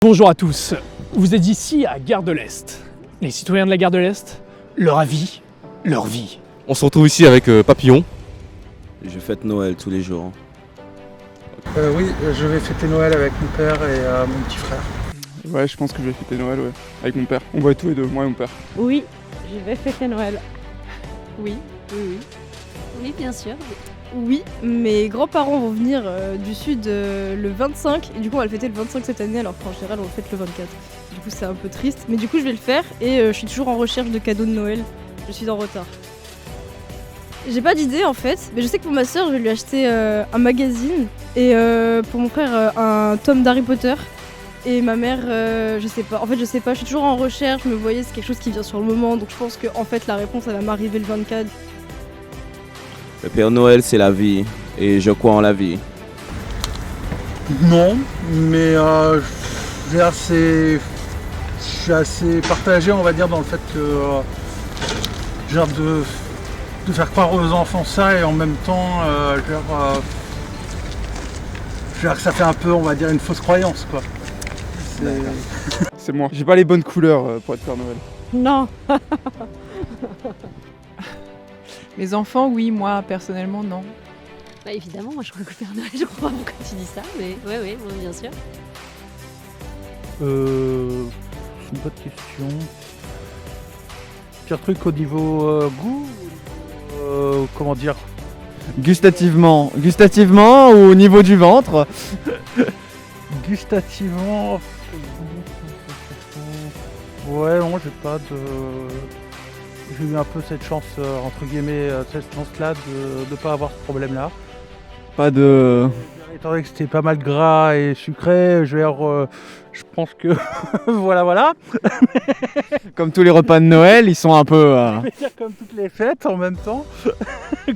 Bonjour à tous, vous êtes ici à Gare de l'Est. Les citoyens de la Gare de l'Est, leur avis, leur vie. On se retrouve ici avec Papillon. Je fête Noël tous les jours. Oui, je vais fêter Noël avec mon père et mon petit frère. Ouais, je pense que je vais fêter Noël, ouais, avec mon père. On va être tous les deux, moi et mon père. Oui, je vais fêter Noël. Oui. Oui, bien sûr. Oui, mes grands-parents vont venir du sud le 25, et du coup on va le fêter le 25 cette année, alors qu'en général on le fête le 24. Du coup c'est un peu triste, mais du coup je vais le faire, et je suis toujours en recherche de cadeaux de Noël. Je suis en retard. J'ai pas d'idée en fait, mais je sais que pour ma soeur je vais lui acheter un magazine, et pour mon frère un tome d'Harry Potter. Et ma mère, je sais pas. En fait, je sais pas. Je suis toujours en recherche. Mais vous voyez, c'est quelque chose qui vient sur le moment. Donc, je pense que en fait, la réponse, elle va m'arriver le 24. Le Père Noël, c'est la vie. Et je crois en la vie. Non, mais je suis assez partagé, on va dire, dans le fait que genre de faire croire aux enfants ça et en même temps, que ça fait un peu, on va dire, une fausse croyance, quoi. C'est moi. J'ai pas les bonnes couleurs pour être Père Noël. Non. Mes enfants, oui, moi, personnellement, non. Bah évidemment, moi je crois que le Père Noël, je crois pas pourquoi tu dis ça, mais ouais, bon, bien sûr. C'est une bonne question. Pire truc au niveau goût, comment dire? Gustativement ou au niveau du ventre? Gustativement, ouais, non, j'ai pas de. J'ai eu un peu cette chance, entre guillemets, cette chance-là de pas avoir ce problème-là. Pas de... Étant donné que c'était pas mal gras et sucré, je pense que. voilà. Comme tous les repas de Noël, ils sont un peu... Je vais dire comme toutes les fêtes en même temps,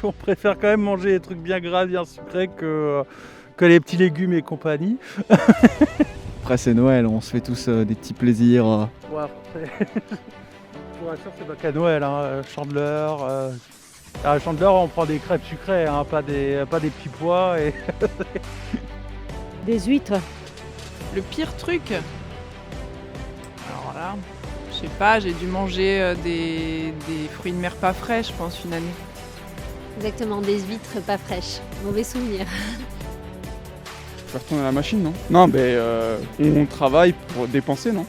qu'on préfère quand même manger des trucs bien gras, bien sucrés que les petits légumes et compagnie. Après c'est Noël, on se fait tous des petits plaisirs. Ouais, après, je vous rassure, c'est pas qu'à Noël, hein. Chandeleur. À Chandeleur, on prend des crêpes sucrées, hein, pas des petits pois. Et... Des huîtres. Le pire truc, alors là, je sais pas, j'ai dû manger des fruits de mer pas frais, je pense, une année. Exactement, des huîtres pas fraîches. Mauvais souvenir. Je vais retourner à la machine, non? Non, mais on travaille pour dépenser, non?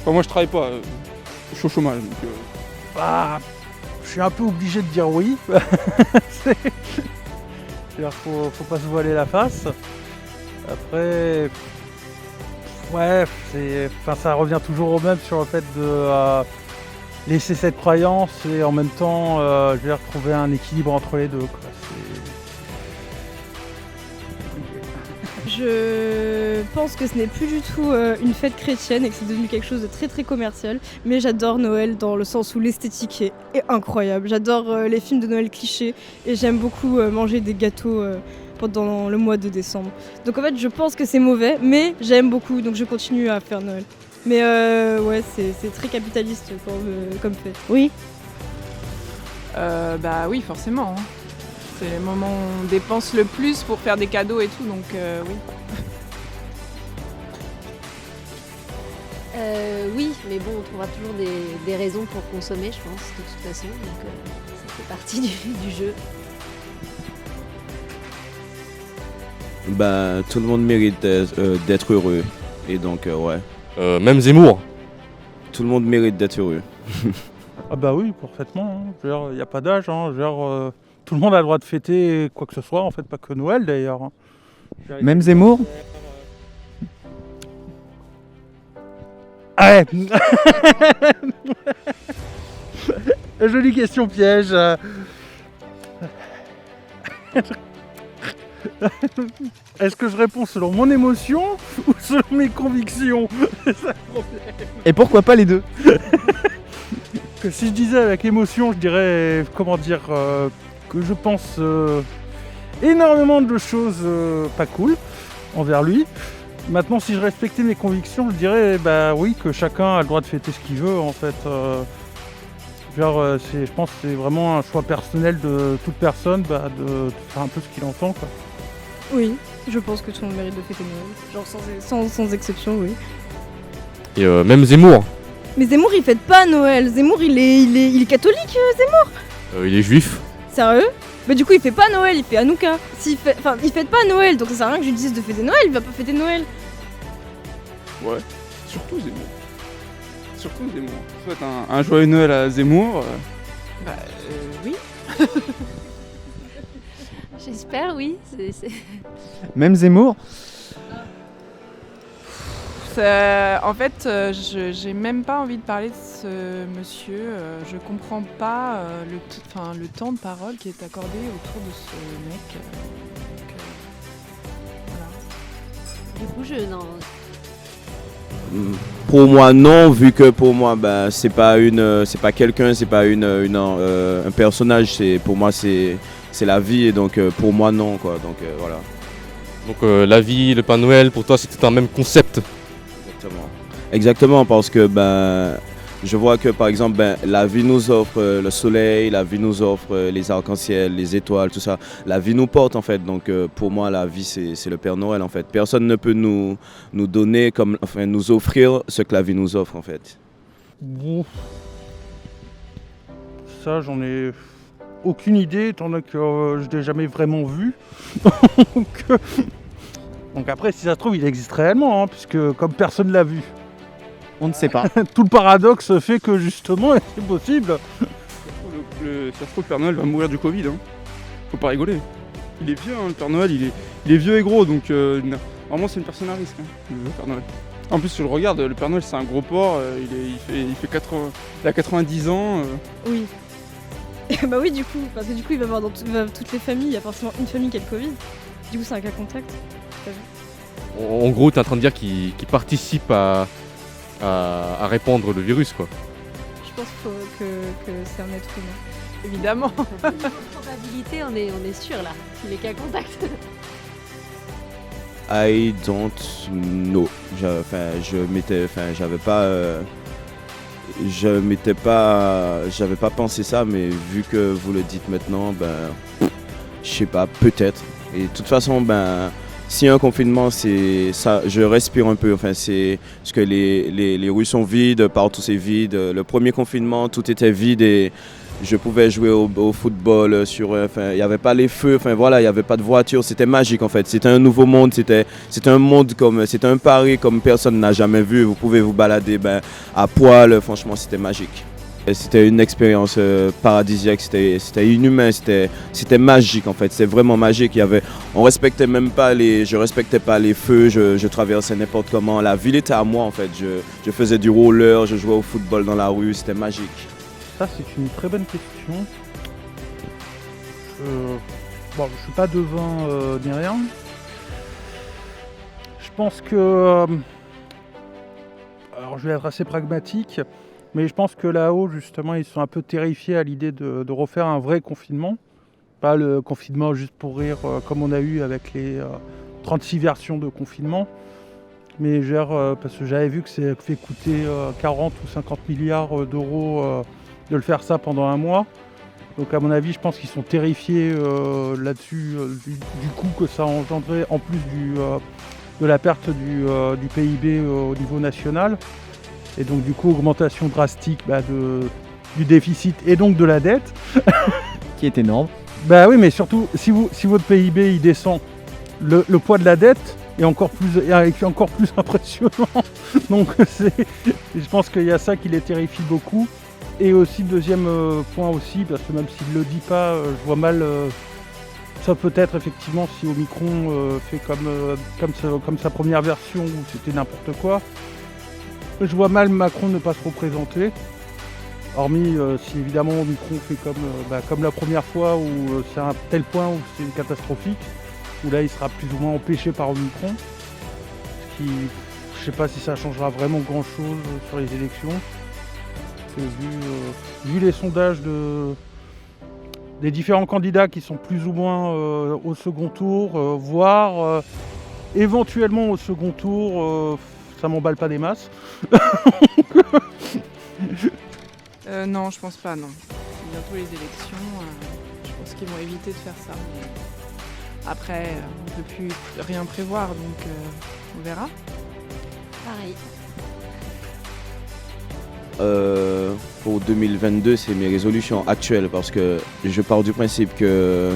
Enfin, moi, je travaille pas. Je suis au chômage, donc... Bah, je suis un peu obligé de dire oui. Faut pas se voiler la face. Après, ouais, ça revient toujours au même sur le fait de laisser cette croyance et en même temps, je vais retrouver un équilibre entre les deux, quoi. Je pense que ce n'est plus du tout une fête chrétienne et que c'est devenu quelque chose de très très commercial. Mais j'adore Noël dans le sens où l'esthétique est incroyable. J'adore les films de Noël clichés et j'aime beaucoup manger des gâteaux pendant le mois de décembre. Donc en fait je pense que c'est mauvais, mais j'aime beaucoup, donc je continue à faire Noël. Mais ouais, c'est très capitaliste comme fête. Oui. Bah oui, forcément. Hein. C'est le moment où on dépense le plus pour faire des cadeaux et tout, donc oui. Oui, mais bon, on trouvera toujours des raisons pour consommer, je pense, de toute façon. Donc ça fait partie du jeu. Bah, tout le monde mérite d'être heureux. Et donc, ouais. Même Zemmour. Tout le monde mérite d'être heureux. Ah bah oui, parfaitement. Il n'y a pas d'âge. Tout le monde a le droit de fêter quoi que ce soit, en fait, pas que Noël d'ailleurs. Même Zemmour? Ouais. Jolie question piège. Est-ce que je réponds selon mon émotion ou selon mes convictions? C'est ça le problème. Et pourquoi pas les deux? Que si je disais avec émotion, je dirais, comment dire, que je pense énormément de choses pas cool envers lui. Maintenant, si je respectais mes convictions, je dirais bah oui, que chacun a le droit de fêter ce qu'il veut en fait. Je pense que c'est vraiment un choix personnel de toute personne de faire un peu ce qu'il entend, quoi. Oui, Je pense que tout le monde mérite de fêter Noël. Genre sans exception, oui. Et même Zemmour. Mais Zemmour, il fête pas Noël. Zemmour, il est catholique, Zemmour. Il est juif. Sérieux? Bah du coup, il fait pas Noël, il fait Hanouka. Il fête pas Noël, donc ça sert à rien que je lui dise de fêter Noël, il va pas fêter Noël. Ouais, surtout Zemmour. Surtout Zemmour. Je souhaite un joyeux Noël à Zemmour. Oui. J'espère, oui. Même Zemmour? En fait, j'ai même pas envie de parler de ce monsieur. Je comprends pas le temps de parole qui est accordé autour de ce mec. Voilà. Du coup, non. Pour moi, non, vu que pour moi, c'est pas quelqu'un, c'est pas un personnage. Pour moi, c'est la vie, et donc pour moi, non, quoi. Donc voilà. Donc la vie, le Père Noël, pour toi, c'était un même concept. Exactement, parce que je vois que par exemple la vie nous offre le soleil, la vie nous offre les arcs-en-ciel, les étoiles, tout ça. La vie nous porte en fait, donc pour moi la vie c'est le Père Noël en fait. Personne ne peut nous donner, nous offrir ce que la vie nous offre en fait. Bon. Ça, j'en ai aucune idée, étant donné que je l'ai jamais vraiment vu. Donc après, si ça se trouve, il existe réellement, hein, puisque comme personne l'a vu. On ne sait pas. Tout le paradoxe fait que justement, c'est possible. Si ça se trouve, le Père Noël va mourir du Covid. Hein. Faut pas rigoler. Il est vieux, hein, le Père Noël, il est vieux et gros, donc vraiment c'est une personne à risque, hein, le Père Noël. En plus, je le regarde, le Père Noël c'est un gros porc, il a 90 ans. Oui. Bah oui, du coup, parce que du coup, il va voir dans toutes les familles, il y a forcément une famille qui a le Covid. Du coup, c'est un cas contact. En gros, tu es en train de dire qu'il participe à répandre le virus, quoi. Je pense que c'est un être humain. Évidemment. Probabilité, on est sûr là, qu'il est cas contact. I don't know. J'avais pas pensé ça, mais vu que vous le dites maintenant, je sais pas, peut-être. Et de toute façon, si un confinement, c'est ça, je respire un peu. Enfin, c'est parce que les rues sont vides, partout c'est vide. Le premier confinement, tout était vide et je pouvais jouer au football. Il n'y avait pas les feux. Enfin voilà, il n'y avait pas de voiture. C'était magique en fait. C'était un nouveau monde. C'était un Paris comme personne n'a jamais vu. Vous pouvez vous balader à poil. Franchement, c'était magique. C'était une expérience paradisiaque, c'était inhumain, c'était magique en fait, c'était vraiment magique. Je respectais pas les feux, je traversais n'importe comment. La ville était à moi en fait, je faisais du roller, je jouais au football dans la rue, c'était magique. Ça c'est une très bonne question. Je suis pas devin ni rien. Je pense que... alors je vais être assez pragmatique. Mais je pense que là-haut, justement, ils sont un peu terrifiés à l'idée de refaire un vrai confinement. Pas le confinement juste pour rire, comme on a eu avec les 36 versions de confinement. Mais parce que j'avais vu que ça fait coûter 40 ou 50 milliards d'euros de le faire ça pendant un mois. Donc à mon avis, je pense qu'ils sont terrifiés là-dessus, du coût que ça engendrait, en plus de la perte du PIB au niveau national. Et donc du coup, augmentation drastique du déficit et donc de la dette. Qui est énorme. Oui, mais surtout, si votre PIB il descend, le poids de la dette est encore plus impressionnant. Donc je pense qu'il y a ça qui les terrifie beaucoup. Et aussi, deuxième point aussi, parce que même s'il ne le dit pas, je vois mal... ça peut-être effectivement si Omicron fait comme sa première version où c'était n'importe quoi. Je vois mal Macron ne pas se représenter, hormis si évidemment Omicron fait comme la première fois où c'est à un tel point où c'est catastrophique, où là il sera plus ou moins empêché par Omicron. Ce qui, je sais pas si ça changera vraiment grand chose sur les élections. Vu les sondages des différents candidats qui sont plus ou moins au second tour, voire éventuellement au second tour, ça m'emballe pas des masses. Non, je pense pas, non. C'est bientôt les élections, je pense qu'ils vont éviter de faire ça. Après, on ne peut plus rien prévoir, donc on verra. Pareil. Pour 2022, c'est mes résolutions actuelles parce que je pars du principe que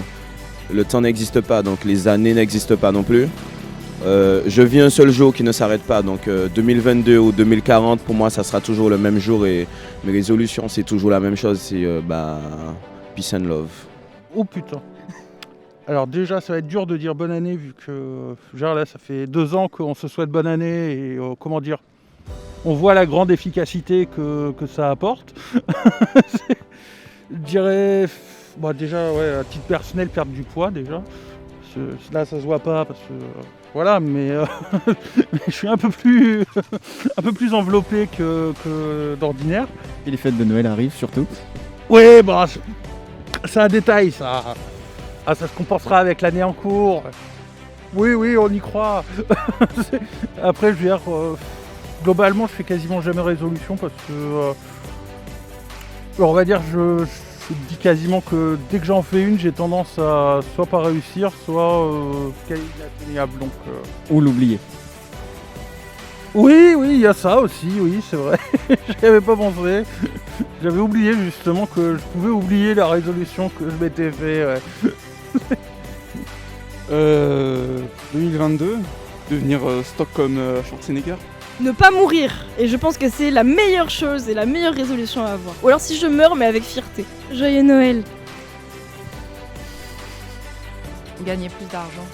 le temps n'existe pas, donc les années n'existent pas non plus. Je vis un seul jour qui ne s'arrête pas, donc 2022 ou 2040, pour moi, ça sera toujours le même jour et mes résolutions, c'est toujours la même chose, c'est peace and love. Oh putain. Alors déjà, ça va être dur de dire bonne année vu que genre là, ça fait 2 ans qu'on se souhaite bonne année et comment dire, on voit la grande efficacité que ça apporte. Je dirais, déjà, ouais, à titre personnel, perdre du poids déjà. Là, ça se voit pas parce que voilà, mais je suis un peu plus enveloppé que d'ordinaire. Et les fêtes de Noël arrivent surtout. Oui, c'est un détail ça. Ah, ça se compensera avec l'année en cours. Oui, on y croit. Après, je veux dire, globalement, je fais quasiment jamais résolution parce que, on va dire, je dis quasiment que dès que j'en fais une, j'ai tendance à soit pas réussir, soit qu'elle est inatteignable. Donc, Ou l'oublier. Oui, il y a ça aussi, oui, c'est vrai. J'y avais pas pensé. J'avais oublié justement que je pouvais oublier la résolution que je m'étais fait. Ouais. 2022, devenir Stockholm Schwarzenegger. Ne pas mourir. Et je pense que c'est la meilleure chose et la meilleure résolution à avoir. Ou alors si je meurs, mais avec fierté. Joyeux Noël. Gagner plus d'argent,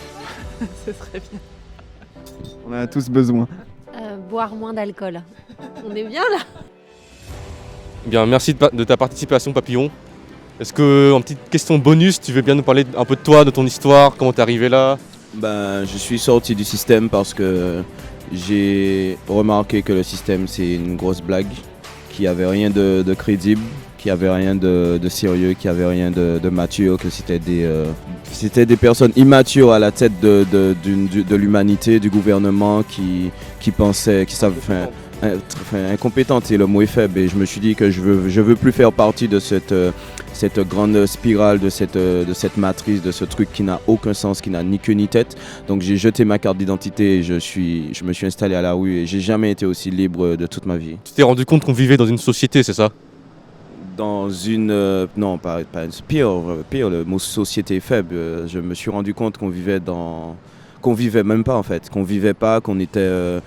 ce serait bien. On en a tous besoin. Boire moins d'alcool. On est bien là. Bien, merci de ta participation, Papillon. Est-ce que, en petite question bonus, tu veux bien nous parler un peu de toi, de ton histoire, comment t'es arrivé là? Je suis sorti du système parce que j'ai remarqué que le système c'est une grosse blague, qu'il n'y avait rien de crédible, qu'il n'y avait rien de sérieux, qu'il n'y avait rien de mature, que c'était des personnes immatures à la tête de l'humanité, du gouvernement qui pensaient, qui savent, incompétentes, et le mot est faible, et je me suis dit que je veux plus faire partie de cette grande spirale, de cette matrice, de ce truc qui n'a aucun sens, qui n'a ni queue ni tête. Donc j'ai jeté ma carte d'identité et je me suis installé à la rue et j'ai jamais été aussi libre de toute ma vie. Tu t'es rendu compte qu'on vivait dans une société, c'est ça? Dans une... non, pas une... Pire, le mot société est faible. Je me suis rendu compte qu'on vivait qu'on vivait même pas en fait. Qu'on vivait pas, qu'on était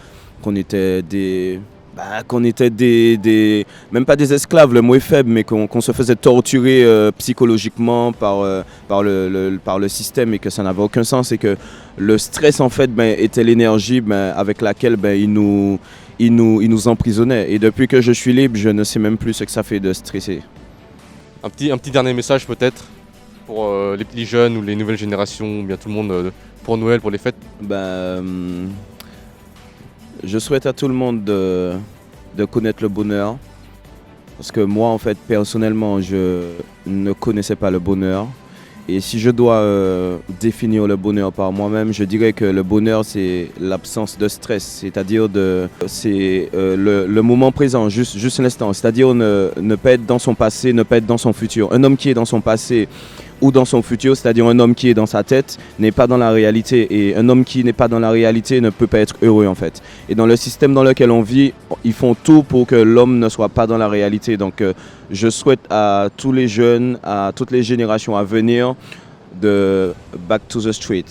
des... même pas des esclaves, le mot est faible, mais qu'on se faisait torturer psychologiquement par le système et que ça n'avait aucun sens et que le stress en fait était l'énergie avec laquelle il nous emprisonnait. Et depuis que je suis libre, je ne sais même plus ce que ça fait de stresser. Un petit dernier message peut-être pour les petits jeunes ou les nouvelles générations, ou bien tout le monde pour Noël, pour les fêtes. Je souhaite à tout le monde de connaître le bonheur. Parce que moi, en fait, personnellement, je ne connaissais pas le bonheur. Et si je dois définir le bonheur par moi-même, je dirais que le bonheur, c'est l'absence de stress. C'est-à-dire c'est le moment présent, juste l'instant. C'est-à-dire ne pas être dans son passé, ne pas être dans son futur. Un homme qui est dans son passé ou dans son futur, c'est-à-dire un homme qui est dans sa tête, n'est pas dans la réalité. Et un homme qui n'est pas dans la réalité ne peut pas être heureux en fait. Et dans le système dans lequel on vit, ils font tout pour que l'homme ne soit pas dans la réalité. Donc je souhaite à tous les jeunes, à toutes les générations à venir de Back to the Street.